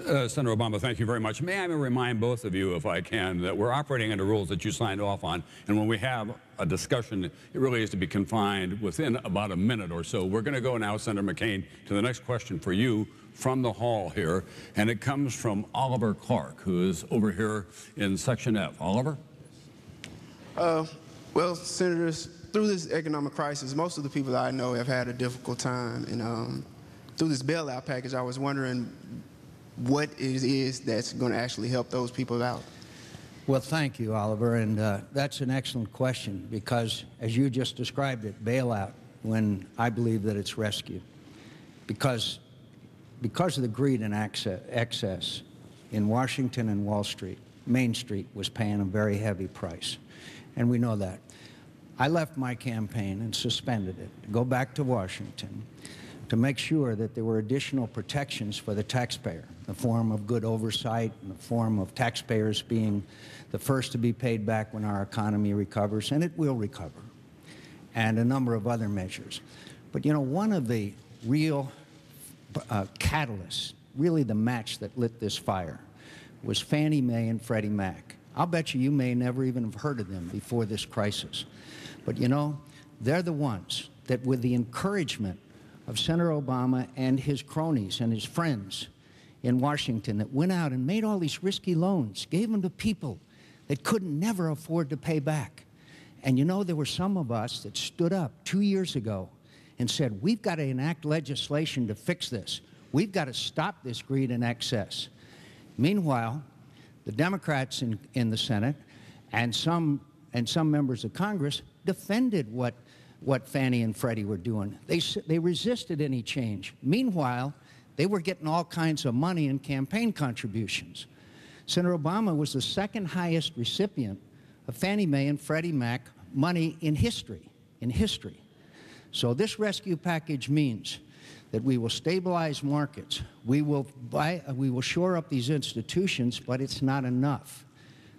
Senator Obama, thank you very much. May I remind both of you, if I can, that we're operating under rules that you signed off on, and when we have a discussion, it really is to be confined within about a minute or so. We're going to go now, Senator McCain, to the next question for you from the hall here, and it comes from Oliver Clark, who is over here in Section F. Oliver? Well, Senators, through this economic crisis, most of the people I know have had a difficult time, and through this bailout package, I was wondering what it is that's going to actually help those people out. Well, thank you, Oliver, and that's an excellent question because, as you just described it, bailout, when I believe that it's rescue. Because of the greed and excess in Washington and Wall Street, Main Street was paying a very heavy price, and we know that. I left my campaign and suspended it to go back to Washington to make sure that there were additional protections for the taxpayer, in the form of good oversight, in the form of taxpayers being the first to be paid back when our economy recovers, and it will recover, and a number of other measures. But, you know, one of the real catalysts, really the match that lit this fire, was Fannie Mae and Freddie Mac. I'll bet you may never even have heard of them before this crisis. But, you know, they're the ones that, with the encouragement of Senator Obama and his cronies and his friends in Washington, that went out and made all these risky loans, gave them to people that couldn't never afford to pay back. And you know, there were some of us that stood up 2 years ago and said, we've got to enact legislation to fix this. We've got to stop this greed and excess. Meanwhile, the Democrats in the Senate and some members of Congress defended what Fannie and Freddie were doing. They resisted any change. Meanwhile, they were getting all kinds of money in campaign contributions. Senator Obama was the second highest recipient of Fannie Mae and Freddie Mac money in history. So this rescue package means that we will stabilize markets. We will shore up these institutions, but it's not enough.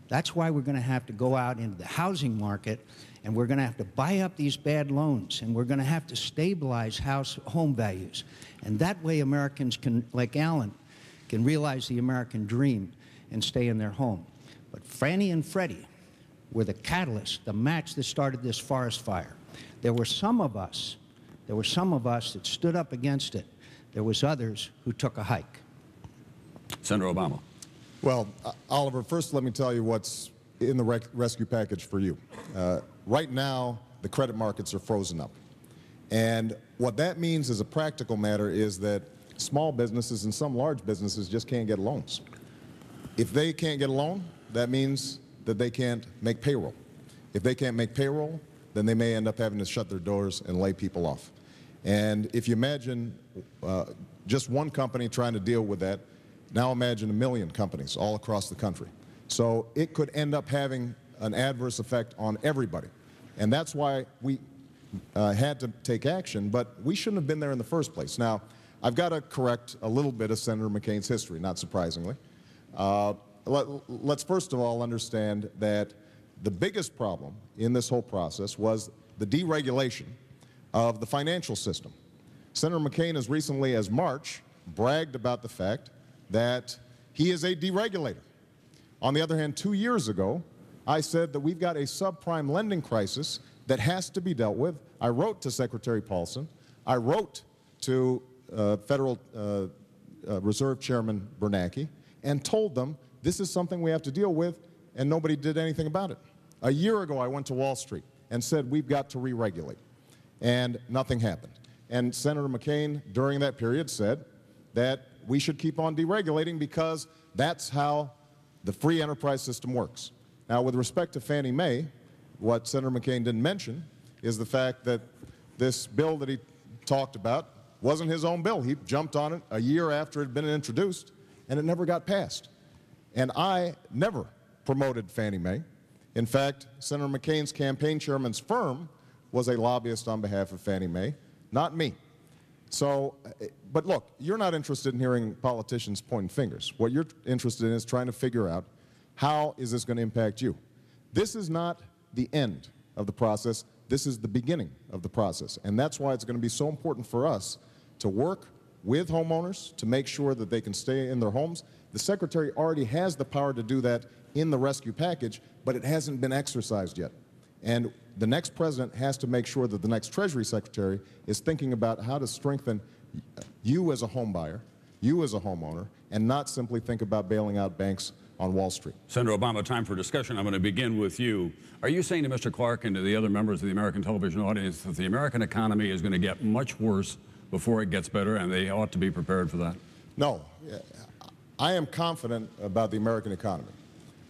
That's why we're going to have to go out into the housing market, and we're going to have to buy up these bad loans, and we're going to have to stabilize home values. And that way Americans can, like Alan, can realize the American dream and stay in their home. But Fannie and Freddie were the catalyst, the match that started this forest fire. There were some of us that stood up against it. There was others who took a hike. Senator Obama. Well, Oliver, first let me tell you what's in the rescue package for you. Right now, the credit markets are frozen up. And what that means as a practical matter is that small businesses and some large businesses just can't get loans. If they can't get a loan, that means that they can't make payroll. If they can't make payroll, then they may end up having to shut their doors and lay people off. And if you imagine just one company trying to deal with that, now imagine 1 million companies all across the country. So it could end up having an adverse effect on everybody. And that's why we had to take action, but we shouldn't have been there in the first place. Now, I've got to correct a little bit of Senator McCain's history, not surprisingly. Let's first of all understand that the biggest problem in this whole process was the deregulation of the financial system. Senator McCain, as recently as March, bragged about the fact that he is a deregulator. On the other hand, 2 years ago, I said that we've got a subprime lending crisis that has to be dealt with. I wrote to Secretary Paulson. I wrote to Federal Reserve Chairman Bernanke and told them this is something we have to deal with, and nobody did anything about it. A year ago, I went to Wall Street and said we've got to re-regulate, and nothing happened. And Senator McCain, during that period, said that we should keep on deregulating because that's how the free enterprise system works. Now, with respect to Fannie Mae, what Senator McCain didn't mention is the fact that this bill that he talked about wasn't his own bill. He jumped on it a year after it had been introduced, and it never got passed. And I never promoted Fannie Mae. In fact, Senator McCain's campaign chairman's firm was a lobbyist on behalf of Fannie Mae, not me. So, but look, you're not interested in hearing politicians pointing fingers. What you're interested in is trying to figure out how is this going to impact you. This is not the end of the process. This is the beginning of the process. And that's why it's going to be so important for us to work with homeowners to make sure that they can stay in their homes. The Secretary already has the power to do that in the rescue package, but it hasn't been exercised yet. And the next president has to make sure that the next Treasury Secretary is thinking about how to strengthen you as a home buyer, you as a homeowner, and not simply think about bailing out banks on Wall Street. Senator Obama, time for discussion. I'm going to begin with you. Are you saying to Mr. Clark and to the other members of the American television audience that the American economy is going to get much worse before it gets better, and they ought to be prepared for that? No. I am confident about the American economy,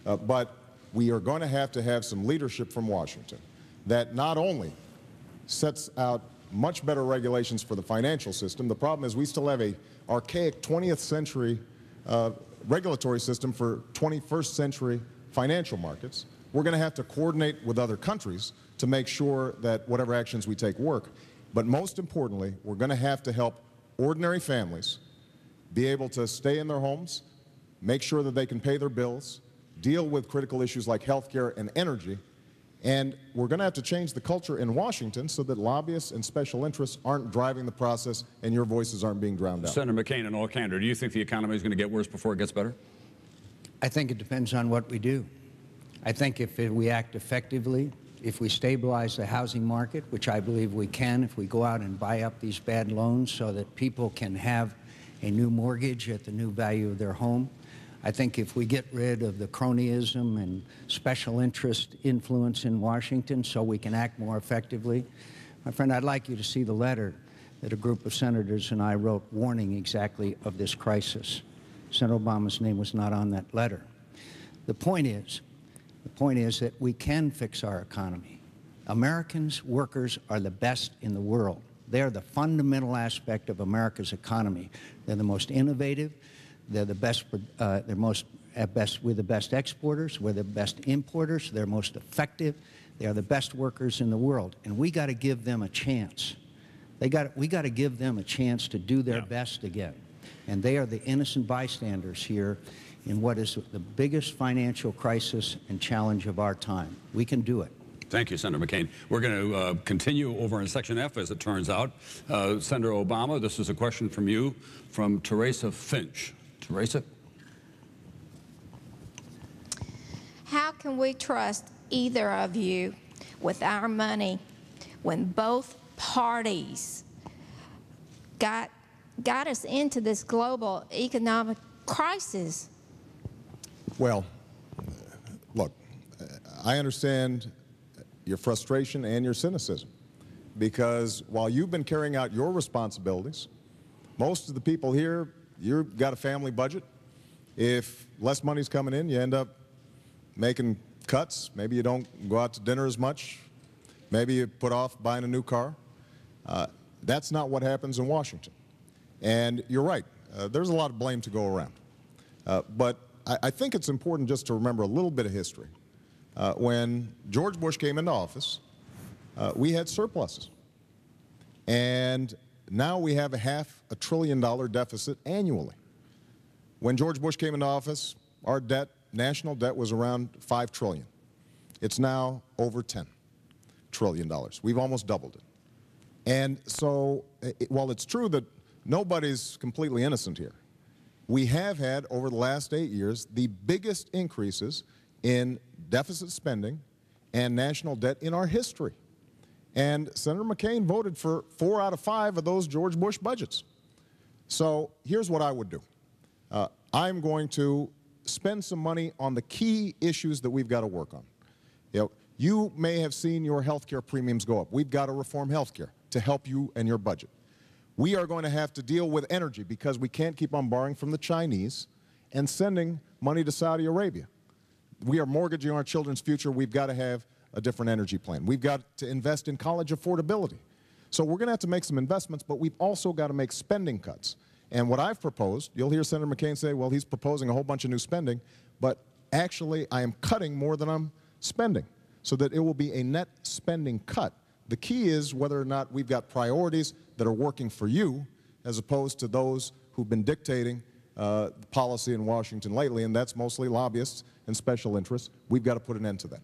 but we are going to have some leadership from Washington that not only sets out much better regulations for the financial system. The problem is we still have a archaic 20th century regulatory system for 21st century financial markets. We're going to have to coordinate with other countries to make sure that whatever actions we take work. But most importantly, we're going to help ordinary families be able to stay in their homes, make sure that they can pay their bills, deal with critical issues like health care and energy. And we're going to have to change the culture in Washington so that lobbyists and special interests aren't driving the process and your voices aren't being drowned out. Senator McCain, in all candor, do you think the economy is going to get worse before it gets better? I think it depends on what we do. I think if we act effectively, if we stabilize the housing market, which I believe we can, if we go out and buy up these bad loans so that people can have a new mortgage at the new value of their home. I think if we get rid of the cronyism and special interest influence in Washington so we can act more effectively. My friend, I'd like you to see the letter that a group of senators and I wrote warning exactly of this crisis. Senator Obama's name was not on that letter. The point is that we can fix our economy. Americans, workers, are the best in the world. They're the fundamental aspect of America's economy. They're the most innovative. They're the best. We're the best exporters. We're the best importers. They're most effective. They are the best workers in the world, and we got to give them a chance. We got to give them a chance to do their best again, and they are the innocent bystanders here in what is the biggest financial crisis and challenge of our time. We can do it. Thank you, Senator McCain. We're going to continue over in Section F, as it turns out. Senator Obama, this is a question from you, from Teresa Finch. Teresa? How can we trust either of you with our money when both parties got us into this global economic crisis? Well, look, I understand your frustration and your cynicism, because while you've been carrying out your responsibilities, most of the people here, you've got a family budget. If less money's coming in, you end up making cuts. Maybe you don't go out to dinner as much. Maybe you put off buying a new car. That's not what happens in Washington. And you're right, there's a lot of blame to go around. But I think it's important just to remember a little bit of history. When George Bush came into office, we had surpluses. And now we have a $500 billion deficit annually. When George Bush came into office, our debt, national debt, was around $5 trillion. It's now over $10 trillion. We've almost doubled it. And so, while it's true that nobody's completely innocent here, we have had, over the last 8 years, the biggest increases in deficit spending and national debt in our history. And Senator McCain voted for 4 out of 5 of those George Bush budgets. So here's what I would do. I'm going to spend some money on the key issues that we've got to work on. You may have seen your health care premiums go up. We've got to reform health care to help you and your budget. We are going to have to deal with energy because we can't keep on borrowing from the Chinese and sending money to Saudi Arabia. We are mortgaging our children's future. We've got to have a different energy plan. We've got to invest in college affordability. So we're going to have to make some investments, but we've also got to make spending cuts. And what I've proposed, you'll hear Senator McCain say, well, he's proposing a whole bunch of new spending, but actually I am cutting more than I'm spending so that it will be a net spending cut. The key is whether or not we've got priorities that are working for you as opposed to those who've been dictating policy in Washington lately, and that's mostly lobbyists and special interests. We've got to put an end to that.